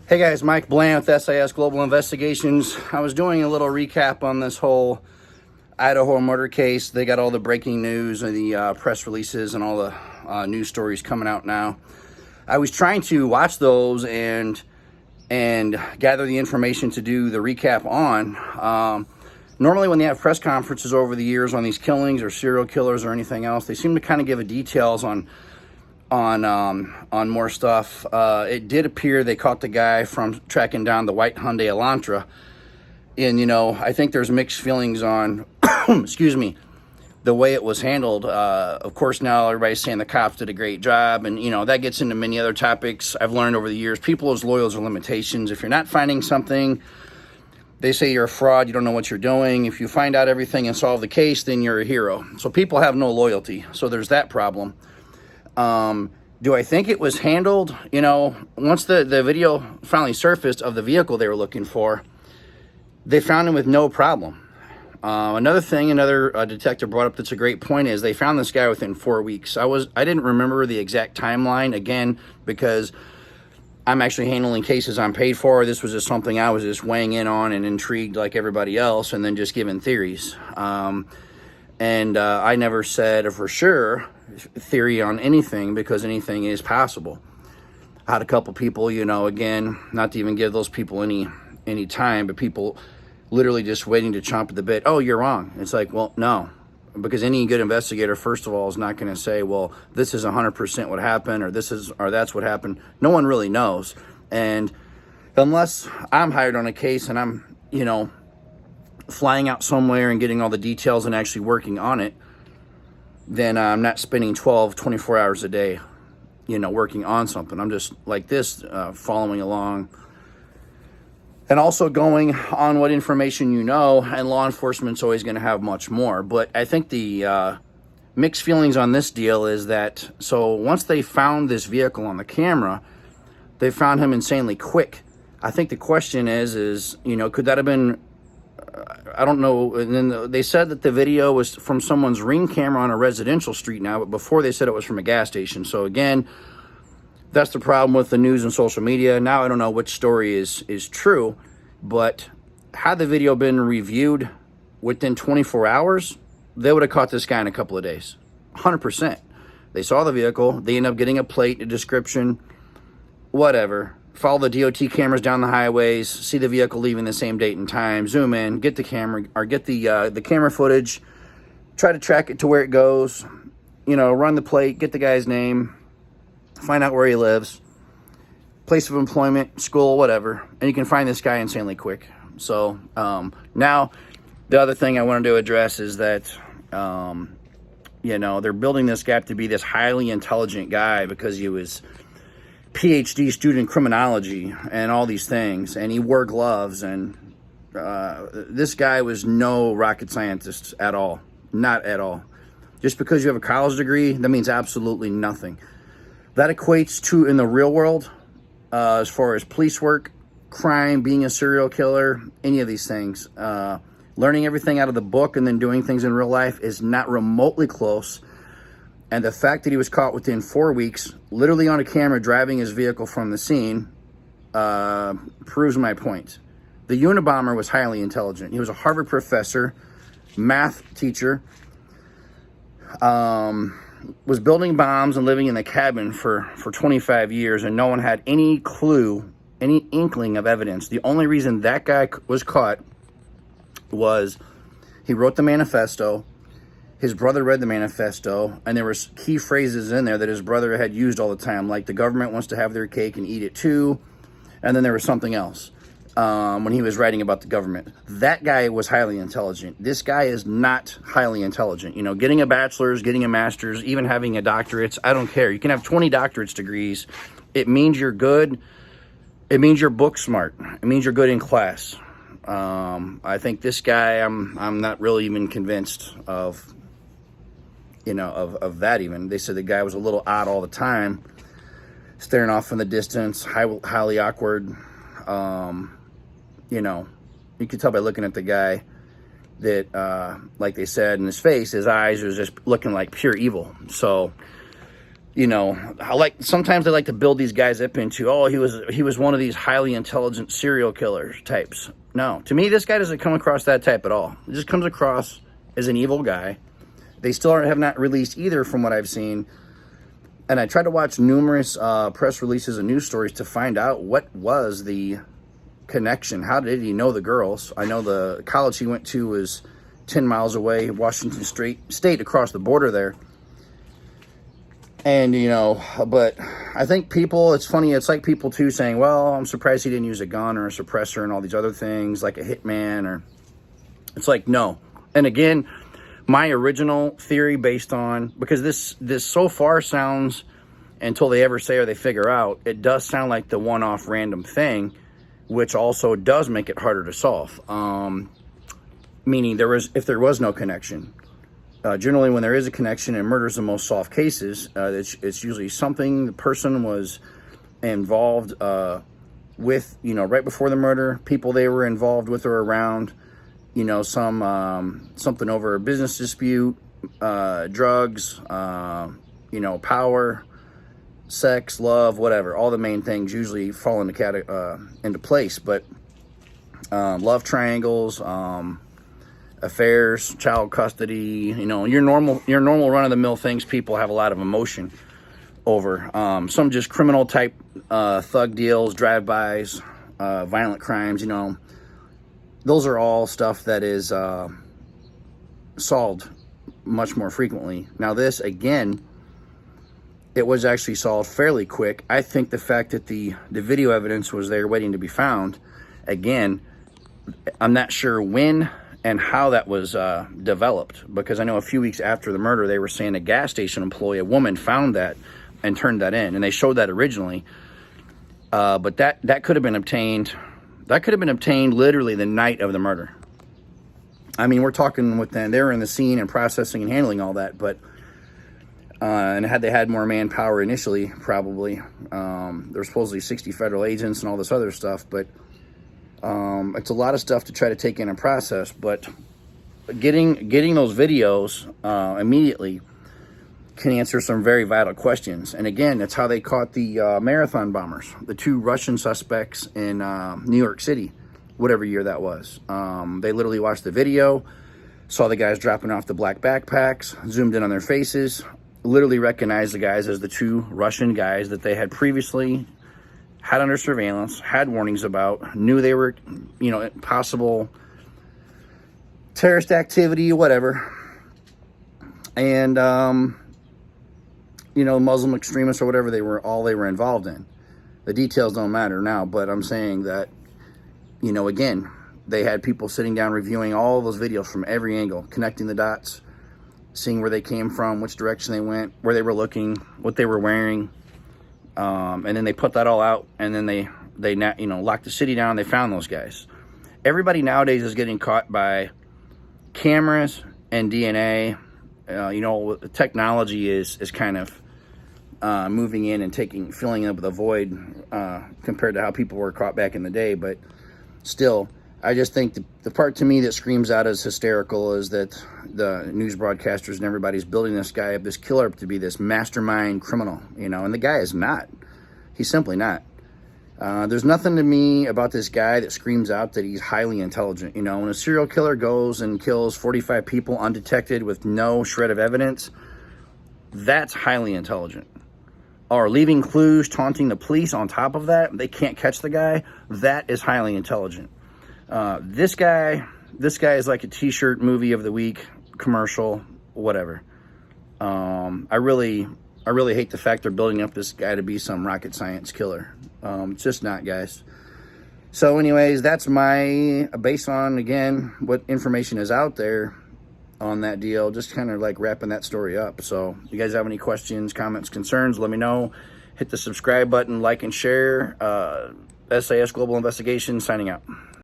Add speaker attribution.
Speaker 1: Hey guys, Mike Bland with SIS Global Investigations. I was doing a little recap on this whole Idaho murder case. They got all the breaking news and the press releases and all the news stories coming out now. I was trying to watch those and gather the information to do the recap on. Normally when they have press conferences over the years on these killings or serial killers or anything else, they seem to kind of give details on more stuff. It did appear they caught the guy from tracking down the white Hyundai Elantra. And, I think there's mixed feelings on, excuse me, the way it was handled. Of course, now everybody's saying the cops did a great job. And, that gets into many other topics I've learned over the years. People as loyal as limitations. If you're not finding something, they say you're a fraud. You don't know what you're doing. If you find out everything and solve the case, then you're a hero. So people have no loyalty. So there's that problem. Do I think it was handled? Once the video finally surfaced of the vehicle they were looking for, they found him with no problem. Another thing, another detective brought up that's a great point is they found this guy within 4 weeks. I didn't remember the exact timeline, again, because I'm actually handling cases I'm paid for. This was just something I was just weighing in on and intrigued like everybody else, and then just giving theories. I never said for sure theory on anything, because anything is possible. I had a couple people, again, not to even give those people any time, but people literally just waiting to chomp at the bit. Oh, you're wrong. It's like, well, no, because any good investigator, first of all, is not going to say, well, this is 100% what happened, or that's what happened. No one really knows. And unless I'm hired on a case and I'm, flying out somewhere and getting all the details and actually working on it, then I'm not spending 24 hours a day, working on something. I'm just like this, following along and also going on what information and law enforcement's always going to have much more. But I think the mixed feelings on this deal is that, so once they found this vehicle on the camera, they found him insanely quick. I think the question is, could that have been, I don't know. And then they said that the video was from someone's Ring camera on a residential street now, but before they said it was from a gas station. So again, that's the problem with the news and social media. Now I don't know which story is true, but had the video been reviewed within 24 hours, they would have caught this guy in a couple of days. 100%. They saw the vehicle. They end up getting a plate, a description, whatever. Follow the DOT cameras down the highways, see the vehicle leaving the same date and time, zoom in, get the camera, or get the camera footage, try to track it to where it goes, run the plate, get the guy's name, find out where he lives, place of employment, school, whatever, and you can find this guy insanely quick. So now the other thing I wanted to address is that, they're building this guy to be this highly intelligent guy because he was PhD student in criminology and all these things, and he wore gloves, and this guy was no rocket scientist at all. Not at all. Just because you have a college degree, that means absolutely nothing. That equates to, in the real world, as far as police work, crime, being a serial killer, any of these things, learning everything out of the book and then doing things in real life is not remotely close. And the fact that he was caught within 4 weeks, literally on a camera driving his vehicle from the scene, proves my point. The Unabomber was highly intelligent. He was a Harvard professor, math teacher, was building bombs and living in the cabin for 25 years, and no one had any clue, any inkling of evidence. The only reason that guy was caught was he wrote the manifesto. His brother read the manifesto, and there were key phrases in there that his brother had used all the time, like the government wants to have their cake and eat it too, and then there was something else when he was writing about the government. That guy was highly intelligent. This guy is not highly intelligent. Getting a bachelor's, getting a master's, even having a doctorate, I don't care. You can have 20 doctorate degrees. It means you're good. It means you're book smart. It means you're good in class. I think this guy, I'm not really even convinced of that even. They said the guy was a little odd all the time, staring off in the distance, highly awkward. You could tell by looking at the guy that, like they said, in his face, his eyes was just looking like pure evil. So you know, sometimes they like to build these guys up into, oh, he was one of these highly intelligent serial killer types. No, to me, this guy doesn't come across that type at all. He just comes across as an evil guy. They still have not released either, from what I've seen. And I tried to watch numerous press releases and news stories to find out what was the connection. How did he know the girls? I know the college he went to was 10 miles away, Washington State, across the border there. And, you know, but I think people, it's funny, it's like people too saying, well, I'm surprised he didn't use a gun or a suppressor and all these other things, like a hitman, or it's like, no. And again, my original theory based on, because this so far sounds, until they ever say or they figure out, it does sound like the one-off random thing, which also does make it harder to solve. Meaning if there was no connection. Generally, when there is a connection, and murder is the most solved cases, it's usually something the person was involved with, you know, right before the murder, people they were involved with or around, you know, something over a business dispute, drugs, you know, power, sex, love, whatever. All the main things usually fall into place. But love triangles, affairs, child custody, you know, your normal run-of-the-mill things people have a lot of emotion over. Some just criminal type thug deals, drive-bys, violent crimes, you know. Those are all stuff that is solved much more frequently. Now this, again, it was actually solved fairly quick. I think the fact that the video evidence was there waiting to be found, again, I'm not sure when and how that was developed, because I know a few weeks after the murder, they were saying a gas station employee, a woman, found that and turned that in, and they showed that originally. But that could have been obtained. That could have been obtained literally the night of the murder. I mean, we're talking with them. They were in the scene and processing and handling all that, but and had they had more manpower initially, probably there's supposedly 60 federal agents and all this other stuff, but. It's a lot of stuff to try to take in and process, but getting those videos immediately can answer some very vital questions. And again, that's how they caught the marathon bombers, the 2 Russian suspects in New York City, whatever year that was. They literally watched the video, saw the guys dropping off the black backpacks, zoomed in on their faces, literally recognized the guys as the 2 Russian guys that they had previously had under surveillance, had warnings about, knew they were, you know, possible terrorist activity, whatever. And, you know, Muslim extremists or whatever they were involved in. The details don't matter now, but I'm saying that, you know, again, they had people sitting down reviewing all of those videos from every angle, connecting the dots, seeing where they came from, which direction they went, where they were looking, what they were wearing. And then they put that all out, and then they you know, locked the city down. They found those guys. Everybody nowadays is getting caught by cameras and DNA. You know, technology is kind of moving in and filling up the void compared to how people were caught back in the day. But still, I just think the part to me that screams out as hysterical is that the news broadcasters and everybody's building this guy up, this killer up, to be this mastermind criminal, you know, and the guy is not. He's simply not. There's nothing to me about this guy that screams out that he's highly intelligent. You know, when a serial killer goes and kills 45 people undetected with no shred of evidence, that's highly intelligent. Or leaving clues, taunting the police on top of that, they can't catch the guy, that is highly intelligent. This guy is like a t-shirt movie of the week, commercial, whatever. I really hate the fact they're building up this guy to be some rocket science killer. It's just not, guys. So anyways, that's based on, again, what information is out there on that deal, just kind of like wrapping that story up. So you guys have any questions, comments, concerns, let me know. Hit the subscribe button, like and share. SIS Global Investigations signing out.